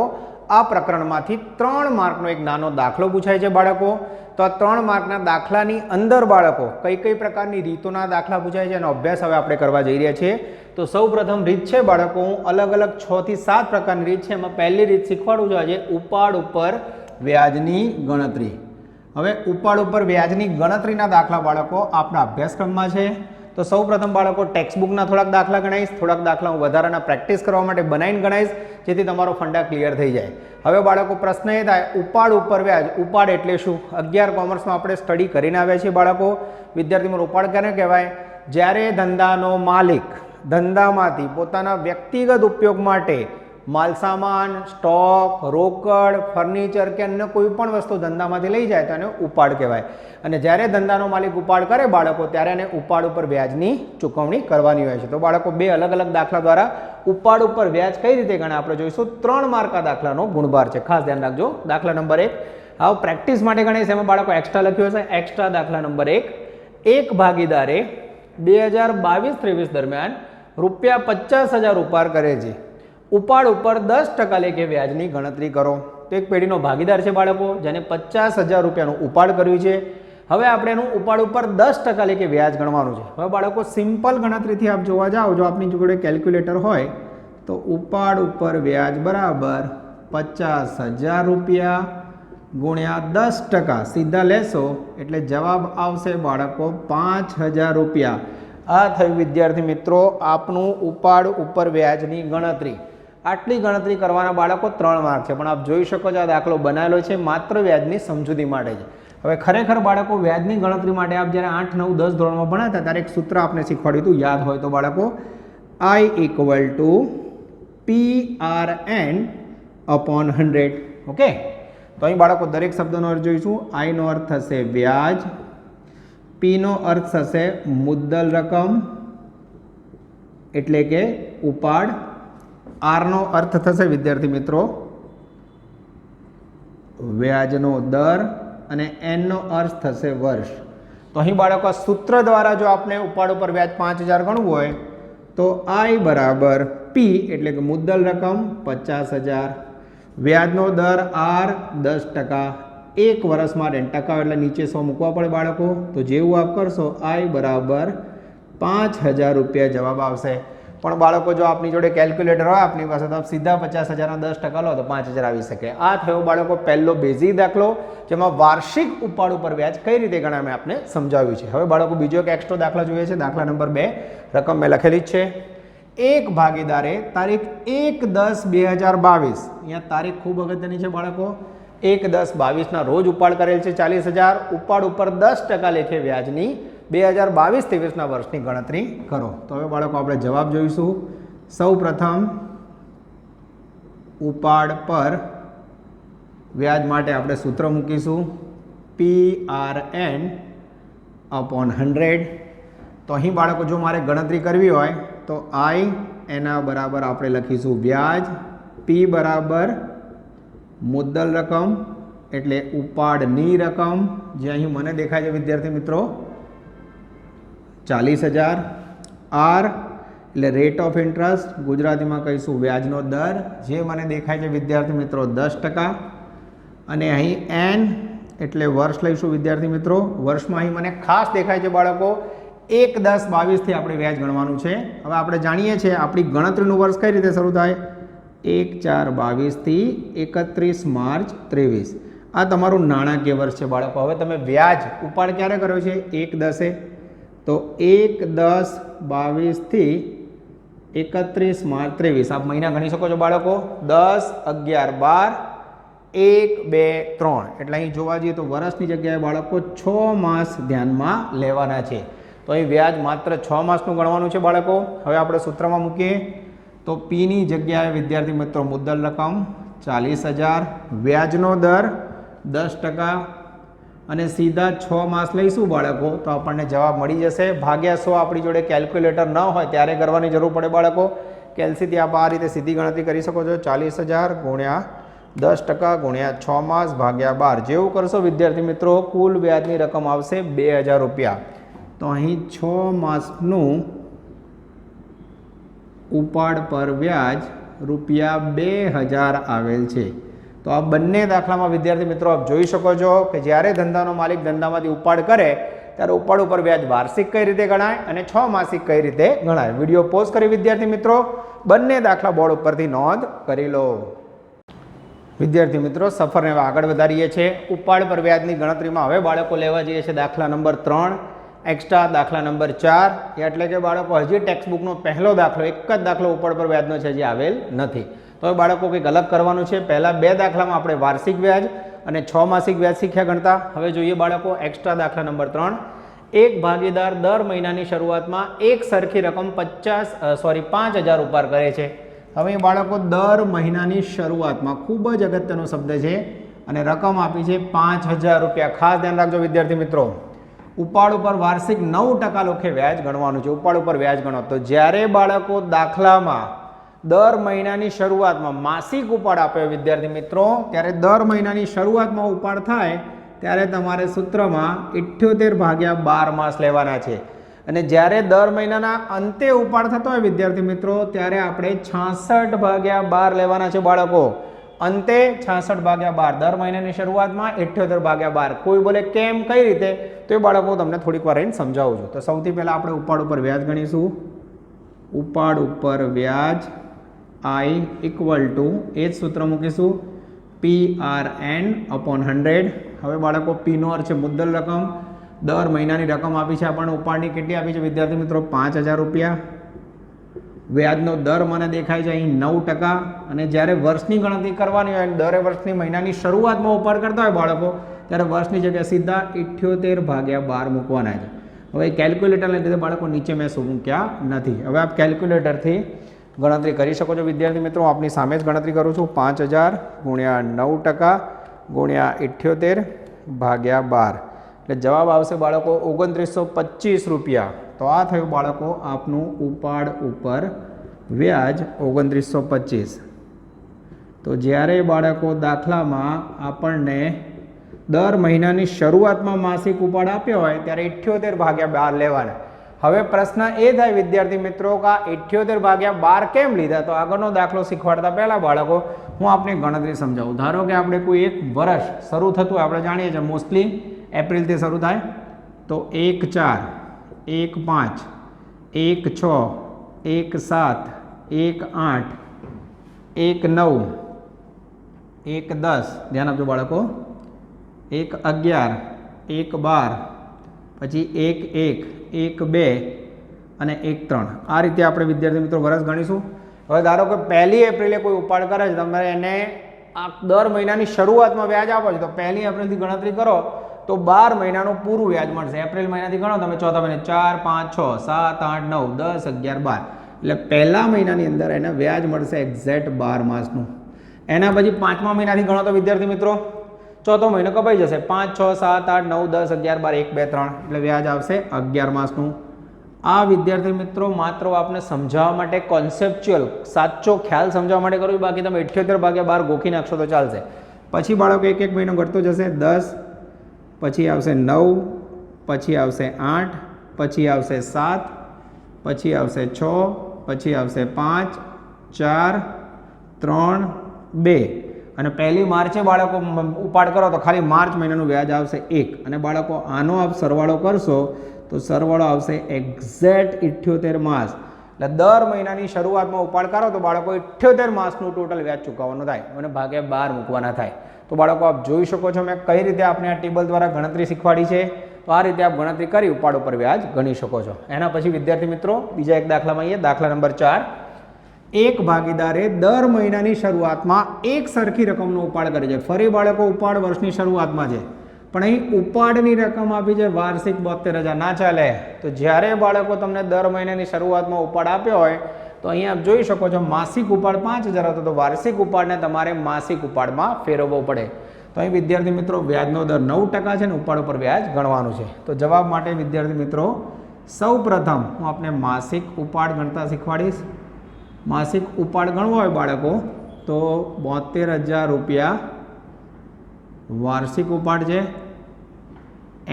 આ પ્રકરણમાંથી 3 માર્કનો એક નાનો દાખલો પૂછાય છે બાળકો. તો આ 3 માર્કના દાખલાની અંદર બાળકો કઈ કઈ પ્રકારની રીતોના દાખલા પૂછાય છે એનો અભ્યાસ હવે આપણે કરવા જઈ રહ્યા છીએ. તો સૌ પ્રથમ રીત છે બાળકો, હું અલગ અલગ 6 થી 7 પ્રકારની રીત છે, એમાં પહેલી રીત શીખવાડું છું આજે, ઉપાડ ઉપર વ્યાજની ગણતરી. હવે ઉપાડ ઉપર વ્યાજની ગણતરીના દાખલા બાળકો આપણા અભ્યાસક્રમમાં છે. તો સૌ પ્રથમ બાળકો ટેક્સ્ટબુકના થોડાક દાખલા ગણાવીશ, થોડાક દાખલા હું વધારાના પ્રેક્ટિસ કરવા માટે બનાવીને ગણાવીશ, જેથી તમારો ફંડા ક્લિયર થઈ જાય. હવે બાળકો પ્રશ્ન એ થાય, ઉપાડ ઉપર વ્યાજ, ઉપાડ એટલે શું? 11 કોમર્સમાં આપણે સ્ટડી કરીને આવ્યા છીએ બાળકો. વિદ્યાર્થીઓ, ઉપાડ ક્યારે કહેવાય? જ્યારે ધંધાનો માલિક ધંધામાંથી પોતાના વ્યક્તિગત ઉપયોગ માટે માલસામાન, સ્ટોક, રોકડ, ફર્નિચર કે અન્ય કોઈ પણ વસ્તુ ધંધામાંથી લઈ જાય તો એને ઉપાડ કહેવાય. અને જ્યારે ધંધાનો માલિક ઉપાડ કરે બાળકો, ત્યારે એને ઉપાડ ઉપર વ્યાજની ચૂકવણી કરવાની હોય છે. તો બાળકો 2 અલગ અલગ દાખલા દ્વારા ઉપાડ ઉપર વ્યાજ કઈ રીતે ગણાય આપણે જોઈશું. 3 માર્ક આ દાખલાનો ગુણભાર છે, ખાસ ધ્યાન રાખજો. દાખલા નંબર 1 આવ પ્રેક્ટિસ માટે ગણાય છે, એમાં બાળકો એક્સ્ટ્રા લખ્યું હશે. એક્સ્ટ્રા દાખલા નંબર 1, એક ભાગીદારે 2022-23 દરમિયાન ₹50,000 ઉપાડ કરે છે. ઉપાડ ઉપર 10% લેખે વ્યાજની ગણતરી કરો. તો એક પેઢીનો ભાગીદાર છે બાળકો, જેને ₹50,000નું ઉપાડ કર્યું છે. હવે આપણે એનું ઉપાડ ઉપર 10% લેખે વ્યાજ ગણવાનું છે. હવે બાળકો સિમ્પલ ગણતરીથી આપ જોવા જાઓ, જો આપની જોડે કેલ્ક્યુલેટર હોય તો ઉપાડ ઉપર વ્યાજ બરાબર ₹50,000 ગુણ્યા 10%, સીધા લેશો એટલે જવાબ આવશે બાળકો ₹5,000. આ થયું વિદ્યાર્થી મિત્રો આપનું ઉપાડ ઉપર વ્યાજની ગણતરી. આટલી ગણતરી કરવાના બાળકો 3 માર્ક છે, પણ આપ જોઈ શકો છો આ દાખલો બનાવેલો છે માત્ર વ્યાજની સમજૂતી માટે છે. હવે ખરેખર બાળકો વ્યાજની ગણતરી માટે આપ જ્યારે 8, 9, 10 ધોરણમાં ભણ્યા ત્યારે એક સૂત્ર આપણે શીખવાડ્યું હતું, યાદ હોય તો બાળકો, I = PRN/100. ઓકે, તો અહીં બાળકો દરેક શબ્દનો અર્થ જોઈશું. I નો અર્થ થશે વ્યાજ, P નો અર્થ થશે મુદ્દલ રકમ એટલે કે ઉપાડ, R નો અર્થ થશે વિદ્યાર્થી મિત્રો વ્યાજનો દર અને N નો અર્થ થશે વર્ષ. તો અહીં બાળકો સૂત્ર દ્વારા જો આપણે ઉપાડ ઉપર વ્યાજ 5,000 ગણવું હોય તો I બરાબર P એટલે કે મુદ્દલ રકમ 50,000, વ્યાજનો દર R 10%, 1 વર્ષ માટે ટકા એટલે નીચે 100 મૂકવા પડે બાળકો. તો જેવું આપ કરશો I બરાબર ₹5,000 જવાબ આવશે. પણ બાળકો જો આપની જોડે કેલ્ક્યુલેટર હોય આપની પાસે તો આપ સીધા 50,000ના 10% લો તો 5,000 આવી શકે. આ થયો બાળકો પહેલો બેઝિક દાખલો, જેમાં વાર્ષિક ઉપાડ ઉપર વ્યાજ કઈ રીતે ગણાય મેં આપને સમજાવ્યું છે. હવે બાળકો બીજો એક એક્સ્ટ્રા દાખલા જોઈએ છે. દાખલા નંબર 2, રકમ મેં લખેલી જ છે. એક ભાગીદારે તારીખ 1/10/2022, અહીંયા તારીખ ખૂબ અગત્યની છે બાળકો, 1/10/22ના રોજ ઉપાડ કરેલ છે 40,000. ઉપાડ ઉપર 10% લેખે વ્યાજની 2022-23ના વર્ષની ગણતરી કરો. તો હવે બાળકો આપણે જવાબ જોઈશું. સૌ પ્રથમ ઉપાડ પર વ્યાજ માટે આપણે સૂત્ર મૂકીશું PRN/100. તો અહીં બાળકો જો મારે ગણતરી કરવી હોય તો આઈ એના બરાબર આપણે લખીશું વ્યાજ, પી બરાબર મુદ્દલ રકમ એટલે ઉપાડની રકમ, જે અહીં મને દેખાય છે વિદ્યાર્થી મિત્રો 40,000, આર એટલે રેટ ઓફ ઇન્ટરેસ્ટ, ગુજરાતીમાં કહીશું વ્યાજનો દર, જે મને દેખાય છે વિદ્યાર્થી મિત્રો 10%, અને અહીં એન એટલે વર્ષ લઈશું વિદ્યાર્થી મિત્રો. વર્ષમાં અહીં મને ખાસ દેખાય છે બાળકો 1/10/22 આપણે વ્યાજ ગણવાનું છે. હવે આપણે જાણીએ છીએ આપણી ગણતરીનું વર્ષ કઈ રીતે શરૂ થાય, 1/4/22 થી 31 માર્ચ 23. આ તમારું નાણાકીય વર્ષ છે બાળકો. હવે તમે વ્યાજ ઉપાડ ક્યારે કર્યો છે, 1/10, તો 1/10/22 થી 31 માર્ચ 23 આપ મહિના ગણી શકો છો બાળકો. 10, 11, 12, 1, 2, 3 એટલે અહીં જોવા જઈએ તો વર્ષની જગ્યાએ બાળકો 6 માસ ધ્યાનમાં લેવાના છે. તો અહીં વ્યાજ માત્ર 6 માસનું ગણવાનું છે બાળકો. હવે આપણે સૂત્રમાં મૂકીએ તો પીની જગ્યાએ વિદ્યાર્થી મિત્રો મુદ્દલ રકમ 40,000, વ્યાજનો દર 10%, અને સીધા 6 માસ લઈશું બાળકો તો આપણને જવાબ મળી જશે. ભાગ્યા 100 આપણી જોડે કેલ્ક્યુલેટર ન હોય ત્યારે કરવાની જરૂર પડે બાળકો. કેલ્સીથી આપ આ રીતે સીધી ગણતરી કરી શકો છો. 40,000 ગુણ્યા 10% ગુણ્યા 6 માસ ભાગ્યા 12. જેવું કરશો વિદ્યાર્થી મિત્રો કુલ વ્યાજની રકમ આવશે 2,000 રૂપિયા. તો અહીં 6 માસનું ઉપાડ પર વ્યાજ રૂપિયા 2,000 આવેલ છે. તો આ બંને દાખલામાં વિદ્યાર્થી મિત્રો આપ જોઈ શકો છો કે જ્યારે ધંધાનો માલિક ધંધામાંથી ઉપાડ કરે ત્યારે ઉપાડ ઉપર વ્યાજ વાર્ષિક કઈ રીતે ગણાય અને 6 માસિક કઈ રીતે ગણાય. વિડીયો પોઝ કરી વિદ્યાર્થી મિત્રો બંને દાખલા બોર્ડ ઉપરથી નોંધ કરી લો. વિદ્યાર્થી મિત્રો સફરને આગળ વધારીએ છીએ. ઉપાડ પર વ્યાજની ગણતરીમાં હવે બાળકો લેવા જઈએ છીએ દાખલા નંબર 3 એક્સ્ટ્રા દાખલા નંબર 4, એટલે કે બાળકો હજી ટેક્સ્ટબુકનો પહેલો દાખલો એક જ દાખલો ઉપાડ પર વ્યાજનો છે જે આવેલ નથી. તો બાળકો કંઈક અલગ કરવાનું છે. પહેલા 2 દાખલામાં આપણે વાર્ષિક વ્યાજ અને 6 માસિક વ્યાજ શીખ્યા ગણતા. હવે જોઈએ બાળકો એક્સ્ટ્રા દાખલા નંબર 3. એક ભાગીદાર દર મહિનાની શરૂઆતમાં એક સરખી રકમ 5,000 ઉપાડ કરે છે. હવે બાળકો દર મહિનાની શરૂઆતમાં ખૂબ જ અગત્યનો શબ્દ છે અને રકમ આપી છે 5,000 રૂપિયા. ખાસ ધ્યાન રાખજો વિદ્યાર્થી મિત્રો. ઉપાડ ઉપર વાર્ષિક 9% લોખે વ્યાજ ગણવાનું છે. ઉપાડ ઉપર વ્યાજ ગણો તો જ્યારે બાળકો દાખલામાં દર મહિનાની શરૂઆતમાં માસિક ઉપાડ આપ્યો વિદ્યાર્થી મિત્રો, ત્યારે દર મહિનાની શરૂઆતમાં ઉપાડ થાય ત્યારે તમારે સૂત્રમાં 78/12 માસ લેવાના છે. અને જ્યારે દર મહિનાના અંતે ઉપાડ થતો હોય વિદ્યાર્થી મિત્રો ત્યારે આપણે 66/12 લેવાના છે બાળકો. અંતે 66/12, દર મહિનાની શરૂઆતમાં 78/12. કોઈ બોલે કેમ, કઈ રીતે, તો એ બાળકો તમને થોડીક વાર રહીને સમજાવું છું. તો સૌથી પહેલા આપણે ઉપાડ ઉપર વ્યાજ ગણીશું. ઉપાડ ઉપર વ્યાજ I ઇક્વલ ટુ એ જ સૂત્ર મૂકીશું PRN/100. હવે બાળકો પીનો અર્થ છે મુદ્દલ રકમ. દર મહિનાની રકમ આપી છે આપણને. ઉપાડની કેટલી આપી છે વિદ્યાર્થી મિત્રો 5,000 રૂપિયા. વ્યાજનો દર મને દેખાય છે અહીં 9%. અને જ્યારે વર્ષની ગણતરી કરવાની હોય દર વર્ષની મહિનાની શરૂઆતમાં ઉપાડ કરતા હોય બાળકો ત્યારે વર્ષની જગ્યાએ સીધા 78/12 મૂકવાના છે. હવે કેલ્ક્યુલેટરને લીધે બાળકો નીચે મેં શું મૂક્યા નથી. હવે આપ કેલ્ક્યુલેટરથી ગણતરી કરી શકો છો વિદ્યાર્થી મિત્રો. આપની સામે જ ગણતરી કરું છું. 5,000 ગુણ્યા 9% ગુણ્યા 78/12 એટલે જવાબ આવશે બાળકો 2925 રૂપિયા. તો આ થયું બાળકો આપનું ઉપાડ ઉપર વ્યાજ 2925. તો જ્યારે બાળકો દાખલામાં આપણને દર મહિનાની શરૂઆતમાં માસિક ઉપાડ આપ્યો હોય ત્યારે 78/12 લેવાના. હવે પ્રશ્ન એ થાય વિદ્યાર્થી મિત્રો કે આ 78/12 કેમ લીધા? તો આગળનો દાખલો શીખવાડતા પહેલા બાળકો હું આપને ગણતરી સમજાવું. ધારો કે આપણે કોઈ એક વર્ષ શરૂ થતું હોય, આપણે જાણીએ છીએ મોસ્ટલી એપ્રિલથી શરૂ થાય, તો 1/4, 1/5, 1/6, 1/7, 1/8, 1/9, 1/10, ધ્યાન આપજો બાળકો, 1/11, 1/12, પછી 1/1, 1/2 અને 1/3. આ રીતે આપણે વિદ્યાર્થી મિત્રો વર્ષ ગણીશું. હવે ધારો કે 1 એપ્રિલે કોઈ ઉપાડ કરે છે, તમારે એને આ દર મહિનાની શરૂઆતમાં વ્યાજ આપો છો, તો 1 એપ્રિલથી ગણતરી કરો તો 12 મહિનાનું પૂરું વ્યાજ મળશે. એપ્રિલ મહિનાથી ગણો તમે ચોથા મહિને 4, 5, 6, 7, 8, 9, 10, 11, 12 એટલે પહેલા મહિનાની અંદર એને વ્યાજ મળશે એક્ઝેક્ટ 12 માસનું. એના પછી 5મા મહિનાથી ગણો તો વિદ્યાર્થી મિત્રો ચોથો મહિનો કપાઈ જશે. 5, 6, 7, 8, 9, 10, 11, 12, 1, 2, 3 એટલે વ્યાજ આવશે 11 માસનું. આ વિદ્યાર્થી મિત્રો માત્ર આપને સમજાવવા માટે કોન્સેપ્ચ્યુઅલ સાચો ખ્યાલ સમજાવવા માટે કરું, બાકી તમે 78/12 ગોખી નાખશો તો ચાલશે. પછી બાળકો એક એક મહિનો ઘટતો જશે. 10, પછી આવશે 9, પછી આવશે 8, પછી આવશે 7, પછી આવશે 6, પછી આવશે 5, 4, 3, 2 અને 1 માર્ચે બાળકો ઉપાડ કરો તો ખાલી માર્ચ મહિનાનું વ્યાજ આવશે 1. અને બાળકો આનો આપ સરવાળો કરશો તો સરવાળો આવશે એક્ઝેક્ટ 78 માસ. એટલે દર મહિનાની શરૂઆતમાં ઉપાડ કરો તો બાળકો 78 માસનું ટોટલ વ્યાજ ચૂકવવાનું થાય અને ભાગે 12 મૂકવાના થાય. તો બાળકો આપ જોઈ શકો છો મેં કઈ રીતે આપણે આ ટેબલ દ્વારા ગણતરી શીખવાડી છે. તો આ રીતે આપ ગણતરી કરી ઉપાડ ઉપર વ્યાજ ગણી શકો છો. એના પછી વિદ્યાર્થી મિત્રો બીજા એક દાખલામાં આવીએ. દાખલા નંબર 4. એક ભાગીદારે દર મહિનાની શરૂઆતમાં એક સરખી રકમનો ઉપાડ કરે છે. ફરી બાળકો ઉપાડ વર્ષની શરૂઆતમાં છે, પણ અહીં ઉપાડની રકમ આપી છે વાર્ષિક 72,000. ના ચાલે. તો જ્યારે બાળકો તમને દર મહિનાની શરૂઆતમાં ઉપાડ આપ્યો હોય તો અહીં આપ જોઈ શકો છો માસિક ઉપાડ 5,000 હતો, તો વાર્ષિક ઉપાડને તમારે માસિક ઉપાડમાં ફેરવવો પડે. તો અહીં વિદ્યાર્થી મિત્રો વ્યાજનો દર 9% છે ને ઉપાડ ઉપર વ્યાજ ગણવાનું છે. તો જવાબ માટે વિદ્યાર્થી મિત્રો સૌ પ્રથમ હું આપને માસિક ઉપાડ ગણતા શીખવાડીશ. માસિક ઉપાડ ગણવો હોય બાળકો તો 72,000 રૂપિયા વાર્ષિક ઉપાડ છે,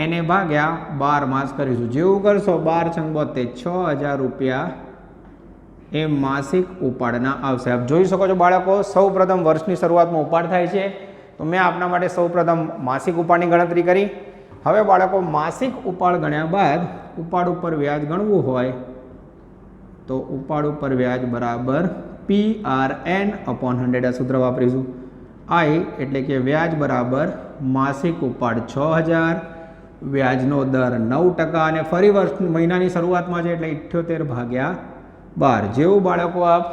એને ભાગ્યા 12 માસ કરીશું. જેવું કરશો 12 × 72 6,000 રૂપિયા એ માસિક ઉપાડના આવશે. આપ જોઈ શકો છો બાળકો સૌ પ્રથમ વર્ષની શરૂઆતમાં ઉપાડ થાય છે, તો મેં આપના માટે સૌ પ્રથમ માસિક ઉપાડની ગણતરી કરી. હવે બાળકો માસિક ઉપાડ ગણ્યા બાદ ઉપાડ ઉપર વ્યાજ ગણવું હોય તો ઉપાડ ઉપર વ્યાજ બરાબર PRN/100 આ સૂત્ર વાપરીશું. I એટલે કે વ્યાજ બરાબર માસિક ઉપાડ 6,000, વ્યાજનો દર 9% અને ફરી વર્ષ મહિનાની શરૂઆતમાં છે એટલે 78/12. જેવું બાળકો આપ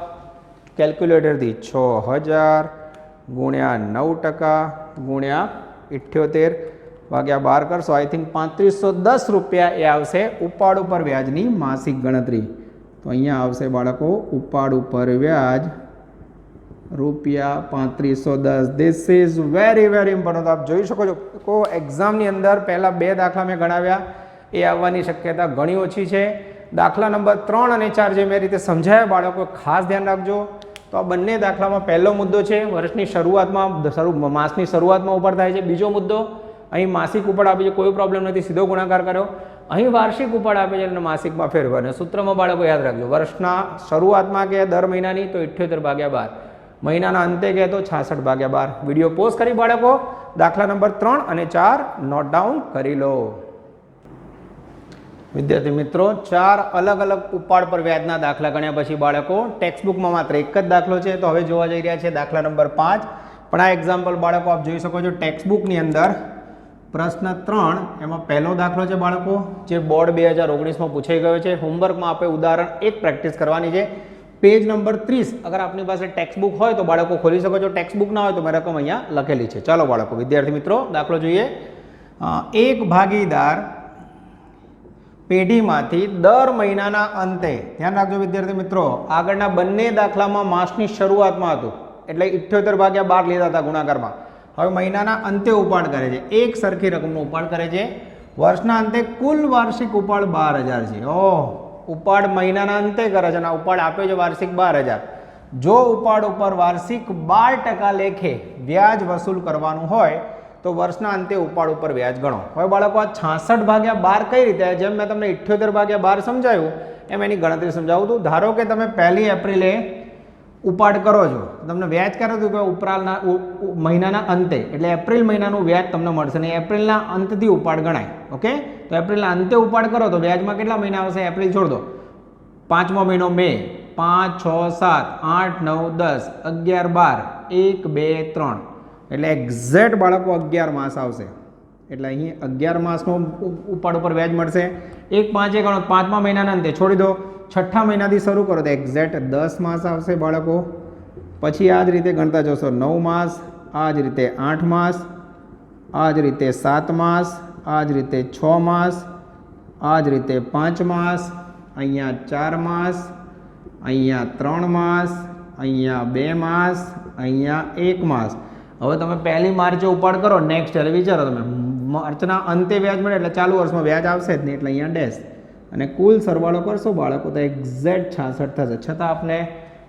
કેલ્ક્યુલેટરથી 6,000 ગુણ્યા 9% ગુણ્યા 78/12 કરશો, આઈ થિંક 3510 રૂપિયા એ આવશે ઉપાડ ઉપર વ્યાજની માસિક ગણતરી. તો અહીંયા આવશે બાળકો ઉપાડ ઉપર વ્યાજ ₹3510. This is very important. આપ જોઈ શકો છો એક્ઝામની અંદર પહેલા 2 દાખલા મેં ગણાવ્યા એ આવવાની શક્યતા ઘણી ઓછી છે. દાખલા નંબર 3 અને 4 જે મેં રીતે સમજાયા બાળકો ખાસ ધ્યાન રાખજો. તો આ બંને દાખલામાં પહેલો મુદ્દો છે વર્ષની શરૂઆતમાં માસની શરૂઆતમાં ઉપાડ થાય છે. બીજો મુદ્દો અહીં માસિક ઉપાડ આપે છે, કોઈ પ્રોબ્લેમ નથી, સીધો ગુણાકાર કર્યો. અહીં વાર્ષિક ઉપાડ આપે છે અને માસિકમાં ફેરવો. અને સૂત્રમાં બાળકો યાદ રાખજો, વર્ષના શરૂઆતમાં કે દર મહિનાની તો 78/12, મહિનાના અંતે કહે તો 66/12. વિડીયો પોઝ કરી બાળકો દાખલા નંબર 3 અને 4 નોટ ડાઉન કરી લો. વિદ્યાર્થી મિત્રો 4 અલગ અલગ ઉપાડ પર વ્યાજના દાખલા ગણ્યા પછી બાળકો ટેક્સ્ટબુકમાં માત્ર એક જ દાખલો છે. તો હવે જોવા જઈ રહ્યા છે દાખલા નંબર 5. પણ આ એક્ઝામ્પલ બાળકો આપ જોઈ શકો છો ટેક્સ્ટબુકની અંદર પ્રશ્ન 3 એમાં પહેલો દાખલો છે બાળકો, જે બોર્ડ 2019માં પૂછાઈ ગયો છે. હોમવર્કમાં આપણે ઉદાહરણ 1 પ્રેક્ટિસ કરવાની છે. Page number 30. અગર આપની પાસે ટેક્સ્ટબુક હોય તો બાળકો ખોલી શકો છો, ટેક્સ્ટબુક ના હોય તો મેં રકમ અહીંયા લખેલી છે. ચાલો બાળકો વિદ્યાર્થી મિત્રો દાખલો જોઈએ. એક ભાગીદાર પેઢીમાંથી દર મહિનાના અંતે, ધ્યાન રાખજો વિદ્યાર્થી મિત્રો, આગળના બંને દાખલામાં માસની શરૂઆતમાં હતું એટલે 78/12 લીધા હતા ગુણાકારમાં. હવે મહિનાના અંતે ઉપાડ કરે છે, એક સરખી રકમનો ઉપાડ કરે છે. વર્ષના અંતે કુલ વાર્ષિક ઉપાડ 12,000 છે. ઉપાડ મહિનાના અંતે કરે છે અને ઉપાડ આપ્યો છે વાર્ષિક 12,000. જો ઉપાડ ઉપર વાર્ષિક 12% લેખે વ્યાજ વસૂલ કરવાનું હોય તો વર્ષના અંતે ઉપાડ ઉપર વ્યાજ ગણો. હવે બાળકો આ 66/12 કઈ રીતે, જેમ મેં તમને 78/12 સમજાવ્યું એમ એની ગણતરી સમજાવું છું. ધારો કે તમે 1 એપ્રિલે ઉપાડ કરો છો, તમને વ્યાજ કરે હતું કે ઉપરાના મહિનાના અંતે, એટલે એપ્રિલ મહિનાનું વ્યાજ તમને મળશે ને એપ્રિલના અંતથી ઉપાડ ગણાય. ઓકે, તો એપ્રિલના અંતે ઉપાડ કરો તો વ્યાજમાં કેટલા મહિના આવશે? એપ્રિલ છોડ દો, 5મો મહિનો મે, 5, 6, 7, 8, 9, 10, 11, 12, 1, 2, 3 એટલે એક્ઝેક્ટ બાળકો 11 માસ આવશે. એટલે અહીં 11 માસનો ઉપાડ ઉપર વ્યાજ મળશે. 1, 5 ગણો, 5મા મહિનાના અંતે છોડી દો, 6ઠ્ઠા મહિનાથી શરૂ કરો તો એક્ઝેક્ટ 10 માસ આવશે બાળકો. પછી આ જ રીતે ગણતા જશો 9 માસ, આ જ રીતે 8 માસ, આ જ રીતે 7 માસ, આ જ રીતે 6 માસ, આ જ રીતે 5 માસ, અહીંયા 4 માસ, અહીંયા 3 માસ, અહીંયા 2 માસ, અહીંયા 1 માસ. હવે તમે 1 માર્ચે ઉપાડ કરો, નેક્સ્ટ એટલે વિચારો તમે માર્ચના અંતે વ્યાજ મળે એટલે ચાલુ વર્ષમાં વ્યાજ આવશે જ નહીં, એટલે અહીંયા ડેશ. અને કુલ સરવાળો કરશો બાળકો તો એક્ઝેક્ટ 66 થશે. છતાં આપણે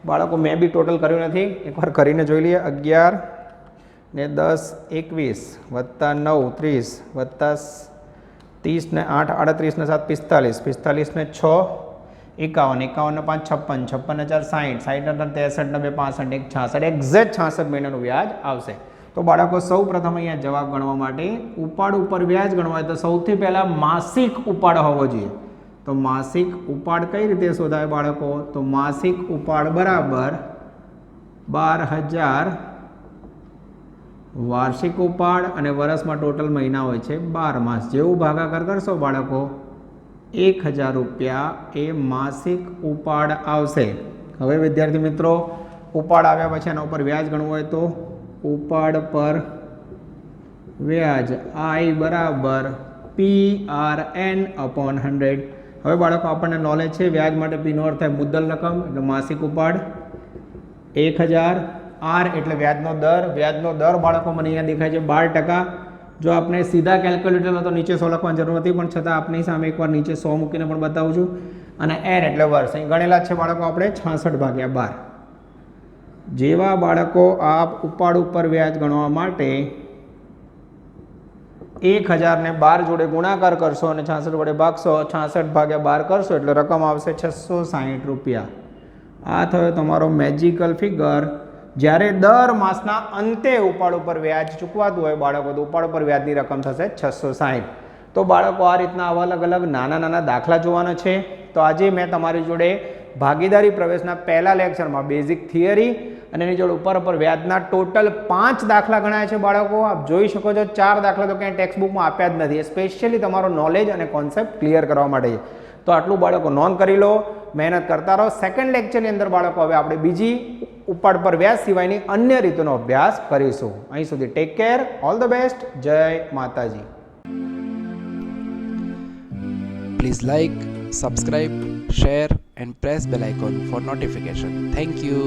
બાળકો મેં બી ટોટલ કર્યું નથી, એકવાર કરીને જોઈ લઈએ. 11 ને 10 21 વત્તા 9 30 વત્તા 30 ને 8 38 ને 7 45 45 ને 6 51 51 ને 5 56 56 ને 4 60 60 ને 63 ને 2 65 1 66 એક્ઝેક્ટ 66 મહિનાનું વ્યાજ આવશે. તો બાળકો સૌ પ્રથમ અહીંયા જવાબ ગણવા માટે ઉપાડ ઉપર વ્યાજ ગણવા હોય તો સૌથી પહેલાં માસિક ઉપાડ હોવો જોઈએ. તો માસિક ઉપાડ કઈ રીતે શોધાય બાળકો? તો માસિક ઉપાડ બરાબર 12,000 વાર્ષિક ઉપાડ અને વર્ષમાં ટોટલ મહિના હોય છે 12 માસ. જેવું ભાગાકાર કરશો બાળકો 1,000 રૂપિયા એ માસિક ઉપાડ આવશે. હવે વિદ્યાર્થી મિત્રો ઉપાડ આવ્યા પછી એના ઉપર વ્યાજ ગણવું હોય તો ઉપાડ પર વ્યાજ I બરાબર PRN/100. હવે બાળકો આપણને નોલેજ છે વ્યાજ માટે P નો અર્થ થાય મુદ્દલ રકમ એટલે માસિક ઉપાડ 1,000 R એટલે વ્યાજનો દર બાળકો મને અહીંયા દેખાય છે 12%. જો આપણે સીધા કેલ્ક્યુલેટરમાં તો નીચે 100 લખવાની જરૂર નથી, પણ છતાં આપની સામે એકવાર નીચે 100 મૂકીને પણ બતાવું છું. અને N એટલે વર્ષ અહીં ગણેલા છે બાળકો આપણે 66/12. જેવા બાળકો આ ઉપાડ ઉપર વ્યાજ ગણવા માટે 1,000 ને 12 જોડે ગુણાકાર કરશો અને 66 વડે ભાગશો, 66/12 કરશો એટલે રકમ આવશે 660 રૂપિયા. આ થયો તમારો મેજિકલ ફિગર. જ્યારે દર માસના અંતે ઉપાડ ઉપર વ્યાજ ચૂકવાતું હોય બાળકો તો ઉપાડ ઉપર વ્યાજની રકમ થશે 660. તો બાળકો આ રીતના આવા અલગ અલગ નાના દાખલા જોવાના છે. તો આજે મેં તમારી જોડે ભાગીદારી પ્રવેશના પહેલા લેક્ચરમાં બેઝિક થિયરી અને એની જોડે ઉપર વ્યાજના ટોટલ 5 દાખલા ગણાયા છે બાળકો. આપ જોઈ શકો છો 4 દાખલા તો ક્યાંય ટેક્સ્ટ બુકમાં આપ્યા જ નથી. સ્પેશિયલી તમારો નોલેજ અને કોન્સેપ્ટ ક્લિયર કરવા માટે છે. તો આટલું બાળકો નોંધ કરી લો, મહેનત કરતા રહો. સેકન્ડ લેક્ચરની અંદર બાળકો હવે આપણે બીજી ઉપાડ પર વ્યાજ સિવાયની અન્ય રીતોનો અભ્યાસ કરીશું. અહીં સુધી take care, all the best, જય માતાજી. Please like, subscribe, share and press bell icon for notification. Thank you.